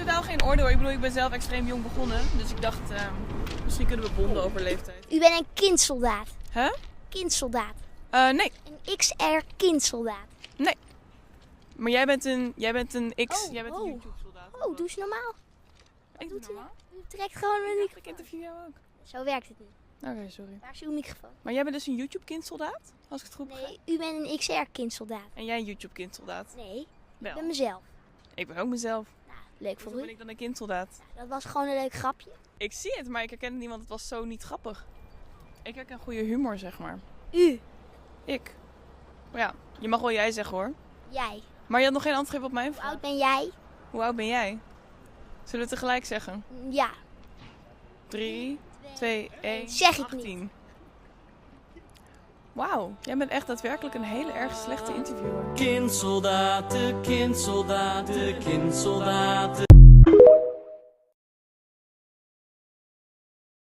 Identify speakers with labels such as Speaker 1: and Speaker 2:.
Speaker 1: totaal geen oordeel. Ik bedoel, ik ben zelf extreem jong begonnen. Dus ik dacht, misschien kunnen we bonden over leeftijd.
Speaker 2: U bent een kindsoldaat.
Speaker 1: Huh?
Speaker 2: Kindsoldaat.
Speaker 1: Nee.
Speaker 2: Een XR kindsoldaat.
Speaker 1: Nee. Maar jij bent een
Speaker 2: Oh,
Speaker 1: een
Speaker 2: oh.
Speaker 1: YouTube-soldaat.
Speaker 2: Oh, doe eens normaal.
Speaker 1: Ik doe het normaal.
Speaker 2: U trekt gewoon een
Speaker 1: Ik
Speaker 2: microfoon.
Speaker 1: interview jou ook.
Speaker 2: Zo werkt het niet.
Speaker 1: Oké, sorry.
Speaker 2: Waar is uw microfoon?
Speaker 1: Maar jij bent dus een YouTube-kindsoldaat? Als ik het goed begrijp.
Speaker 2: Nee, u bent een XR kindsoldaat.
Speaker 1: En jij een YouTube-kindsoldaat?
Speaker 2: Nee, ik
Speaker 1: Wel.
Speaker 2: ben mezelf.
Speaker 1: Ik ben ook mezelf.
Speaker 2: Nou, leuk voor
Speaker 1: Hoezo
Speaker 2: u.
Speaker 1: ben ik dan een kindsoldaat?
Speaker 2: Dat was gewoon een leuk grapje.
Speaker 1: Ik zie het, maar ik herken het niet, want het was zo niet grappig. Ik herken goede humor, zeg maar.
Speaker 2: U.
Speaker 1: Ik. Maar ja, je mag wel jij zeggen hoor.
Speaker 2: Jij.
Speaker 1: Maar je had nog geen antwoord op mijn
Speaker 2: Hoe
Speaker 1: vraag.
Speaker 2: oud ben jij?
Speaker 1: Hoe oud ben jij? Zullen we het tegelijk zeggen?
Speaker 2: Ja.
Speaker 1: 3, 2, 1,
Speaker 2: Zeg ik
Speaker 1: 18. Wauw, jij bent echt daadwerkelijk een hele erg slechte interviewer.
Speaker 3: Kindsoldaten, kindsoldaten, kindsoldaten.